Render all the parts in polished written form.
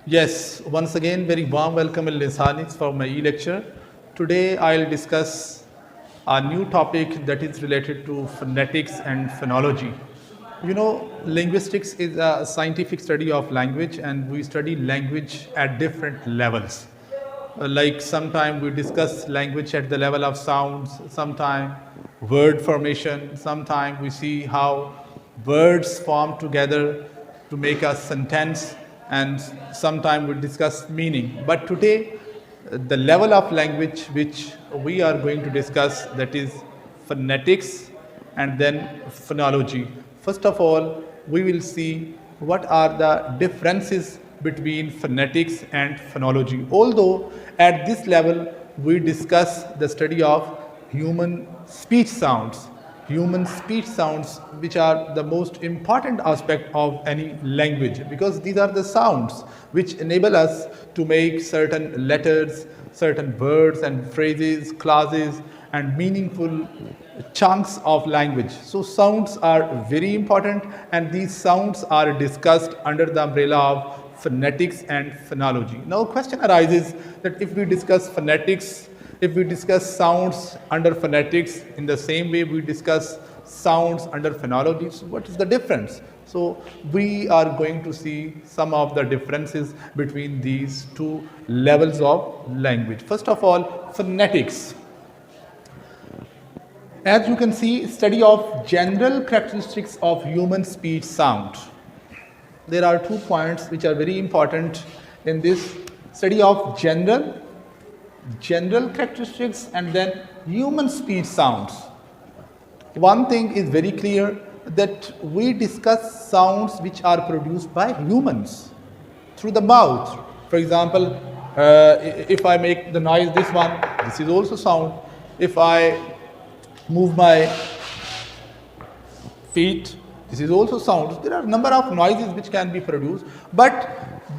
Yes, once again, very warm welcome in Lisanix for my e-lecture. Today, I'll discuss a new topic that is related to phonetics and phonology. Linguistics is a scientific study of language, and we study language at different levels. Like sometime we discuss language at the level of sounds, sometime word formation, sometime we see how words form together to make a sentence, and sometime we discuss meaning. But today, the level of language which we are going to discuss, that is phonetics and then phonology. First of all, we will see what are the differences between phonetics and phonology. Although at this level we discuss the study of human speech sounds, which are the most important aspect of any language, because these are the sounds which enable us to make certain letters, certain words and phrases, clauses and meaningful chunks of language. So sounds are very important, and these sounds are discussed under the umbrella of phonetics and phonology. Now question arises that if we discuss phonetics, if we discuss sounds under phonetics in the same way we discuss sounds under phonology, so what is the difference? So we are going to see some of the differences between these two levels of language. First of all, phonetics. As you can see, study of general characteristics of human speech sound. There are 2 points which are very important in this study of general characteristics and then human speech sounds. One thing is very clear, that we discuss sounds which are produced by humans through the mouth. For example, if I make the noise, this is also sound. If I move my feet, this is also sound. There are a number of noises which can be produced, but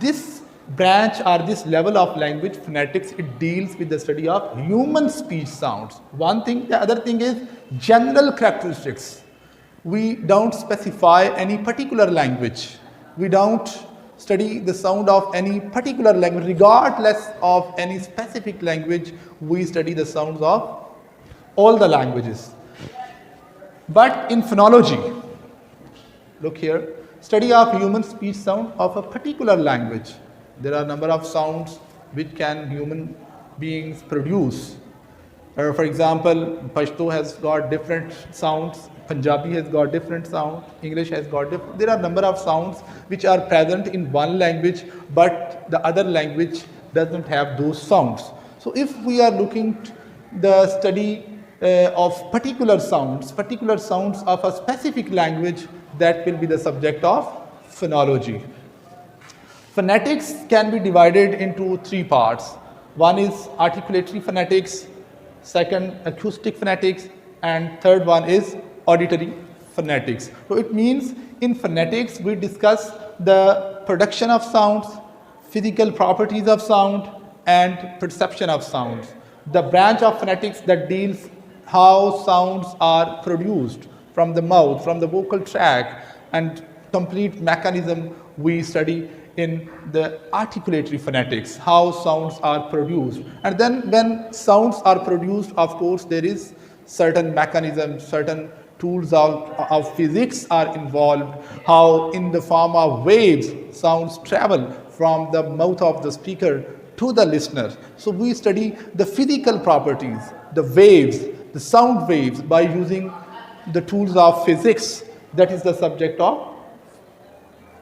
this branch or this level of language, phonetics, it deals with the study of human speech sounds. One thing. The other thing is general characteristics. We don't specify any particular language. We don't study the sound of any particular language. Regardless of any specific language, we study the sounds of all the languages. But in phonology, look here, study of human speech sound of a particular language. There are a number of sounds which can human beings produce. For example, Pashto has got different sounds, Punjabi has got different sound, English has got different. There are a number of sounds which are present in one language, but the other language doesn't have those sounds. So if we are looking at the study of particular sounds of a specific language, that will be the subject of phonology. Phonetics can be divided into 3 parts. One is articulatory phonetics, second acoustic phonetics, and third one is auditory phonetics. So it means in phonetics we discuss the production of sounds, physical properties of sound, and perception of sounds. The branch of phonetics that deals how sounds are produced from the mouth, from the vocal tract, and complete mechanism we study in the articulatory phonetics, how sounds are produced. And then when sounds are produced, of course, there is certain mechanism, certain tools of physics are involved, how in the form of waves sounds travel from the mouth of the speaker to the listener. So we study the physical properties, the waves, the sound waves, by using the tools of physics. That is the subject of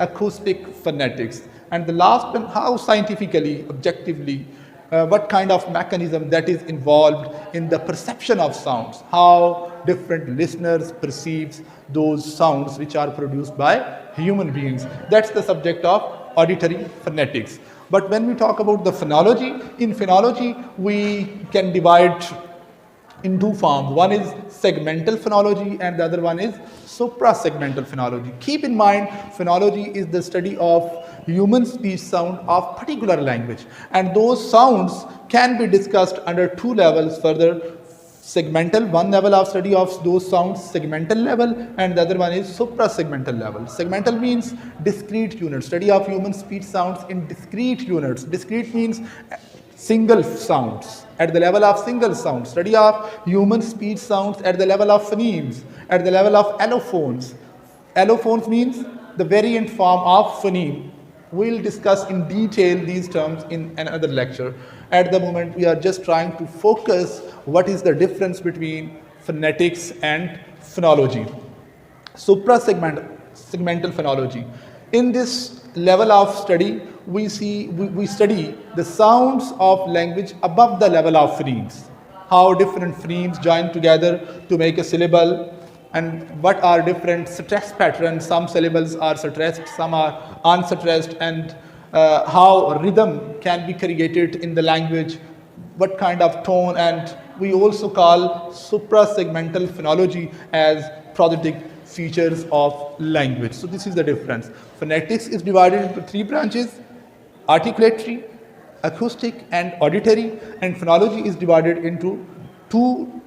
acoustic phonetics. And the last one, how scientifically, objectively, what kind of mechanism that is involved in the perception of sounds, how different listeners perceives those sounds which are produced by human beings. That's the subject of auditory phonetics. But when we talk about the phonology, in phonology we can divide in 2 forms. One is segmental phonology and the other one is suprasegmental phonology. Keep in mind, phonology is the study of human speech sound of particular language, and those sounds can be discussed under 2 levels further. Segmental, one level of study of those sounds, segmental level, and the other one is suprasegmental level. Segmental means discrete units, study of human speech sounds in discrete units. Discrete means single sounds, at the level of single sounds. Study of human speech sounds at the level of phonemes, at the level of allophones. Allophones means the variant form of phoneme. We'll discuss in detail these terms in another lecture. At the moment, we are just trying to focus what is the difference between phonetics and phonology. Suprasegmental phonology. In this level of study, we study the sounds of language above the level of phonemes. How different phonemes join together to make a syllable, and what are different stress patterns. Some syllables are stressed, some are unstressed, and how rhythm can be created in the language, what kind of tone, and we also call suprasegmental phonology as prosodic features of language. So this is the difference. Phonetics is divided into three branches: articulatory, acoustic, and auditory, and phonology is divided into two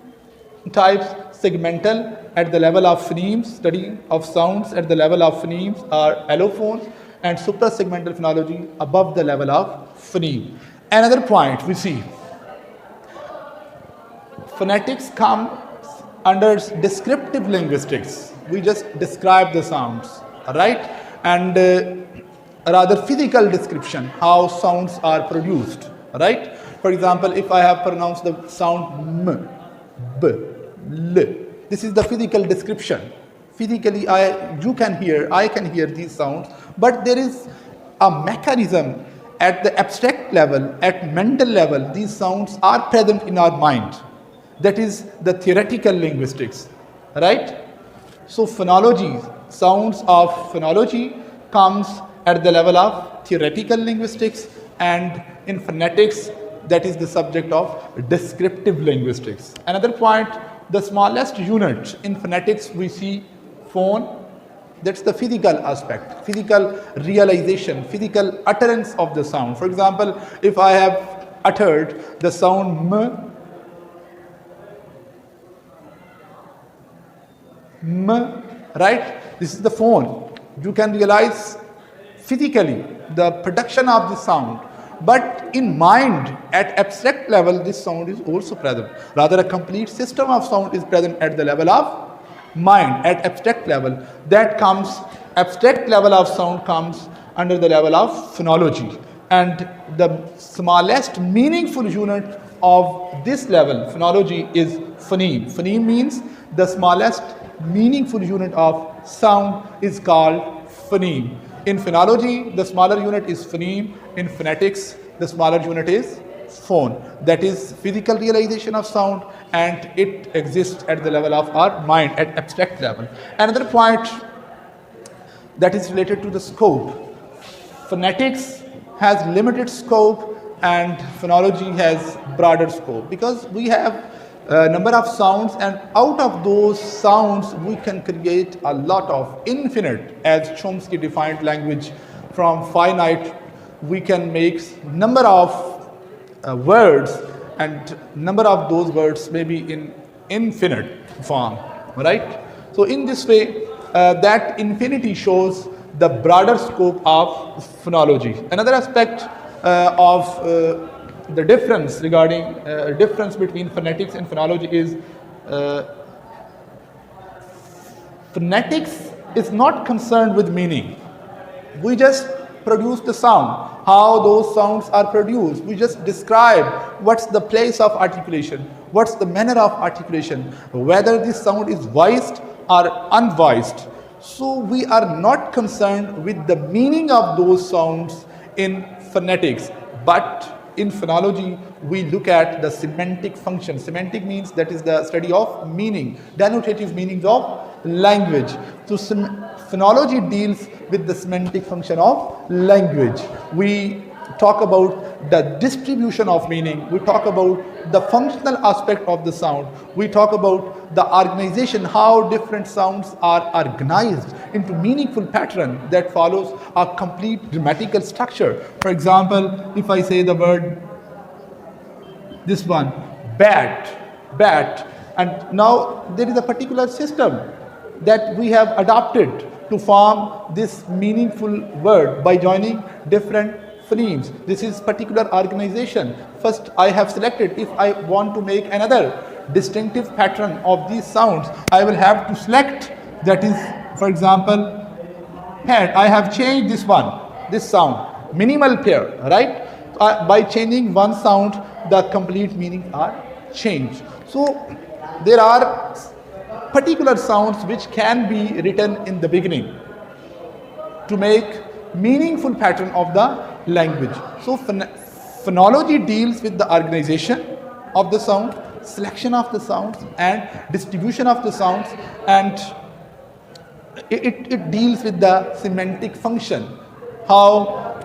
types: segmental at the level of phonemes, study of sounds at the level of phonemes or allophones, and suprasegmental phonology above the level of phoneme. Another point we see, phonetics comes under descriptive linguistics. We just describe the sounds, right? And rather physical description, how sounds are produced, right? For example, if I have pronounced the sound m, b, l, this is the physical description. Physically, I can hear these sounds, but there is a mechanism at the abstract level, at mental level. These sounds are present in our mind. That is the theoretical linguistics, right? So phonology, sounds of phonology comes at the level of theoretical linguistics, and in phonetics, that is the subject of descriptive linguistics. Another point, the smallest unit in phonetics we see phone. That's the physical aspect, physical realization, physical utterance of the sound. For example, if I have uttered the sound m, right? This is the phone. You can realize physically the production of the sound. But in mind, at abstract level, this sound is also present. Rather, a complete system of sound is present at the level of mind, at abstract level. That comes, abstract level of sound comes under the level of phonology. And the smallest meaningful unit of this level, phonology, is phoneme. Phoneme means the smallest meaningful unit of sound is called phoneme. In phonology, the smaller unit is phoneme. In phonetics, the smaller unit is phone. That is physical realization of sound, and it exists at the level of our mind, at abstract level. Another point that is related to the scope. Phonetics has limited scope and phonology has broader scope, because we have a number of sounds, and out of those sounds we can create a lot of infinite, as Chomsky defined language. From finite we can make number of words, and number of those words may be in infinite form, right? So in this way, that infinity shows the broader scope of phonology. Another aspect of the difference regarding difference between phonetics and phonology is phonetics is not concerned with meaning. We just produce the sound. How those sounds are produced, we just describe what's the place of articulation, what's the manner of articulation, whether this sound is voiced or unvoiced. So we are not concerned with the meaning of those sounds in phonetics, but in phonology, we look at the semantic function. Semantic means that is the study of meaning, denotative meanings of language. So phonology deals with the semantic function of language. We talk about the distribution of meaning. We talk about the functional aspect of the sound. We talk about the organization, how different sounds are organized into meaningful pattern that follows a complete grammatical structure. For example, if I say the word, this one, bat, bat, and now there is a particular system that we have adopted to form this meaningful word by joining different phonemes. This is particular organization. First I have selected, if I want to make another distinctive pattern of these sounds, I will have to select, that is, for example, head. I have changed this one, this sound, minimal pair, right? By changing one sound, the complete meaning are changed. So there are particular sounds which can be written in the beginning to make meaningful pattern of the language. So phonology deals with the organization of the sound, selection of the sounds, and distribution of the sounds, and it deals with the semantic function, how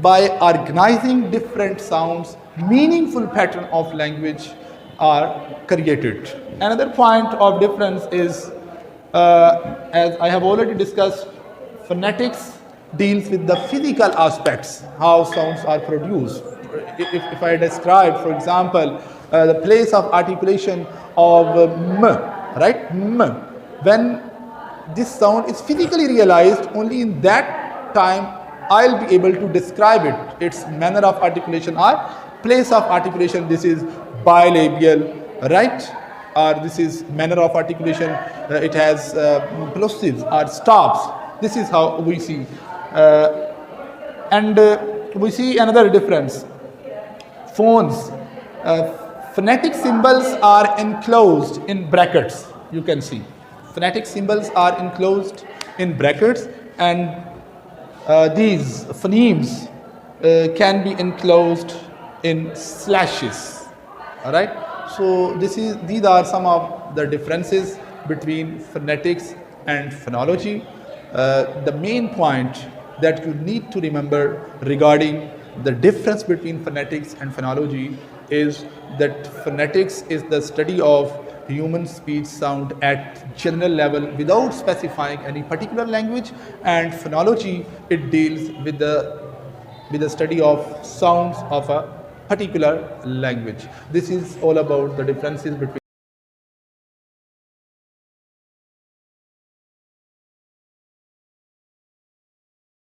by organizing different sounds, meaningful pattern of language are created. Another point of difference is, as I have already discussed, phonetics deals with the physical aspects, how sounds are produced. If I describe, for example, the place of articulation of m, right, m, when this sound is physically realized, only in that time I'll be able to describe it, its manner of articulation or place of articulation. This is bilabial, right, or this is manner of articulation, it has plosives or stops. This is how we see. And we see another difference. Phones, phonetic symbols are enclosed in brackets. You can see phonetic symbols are enclosed in brackets, and these phonemes can be enclosed in slashes. All right. So these are some of the differences between phonetics and phonology. The main point that you need to remember regarding the difference between phonetics and phonology is that phonetics is the study of human speech sound at general level without specifying any particular language, and phonology, it deals with the study of sounds of a particular language. This is all about the differences between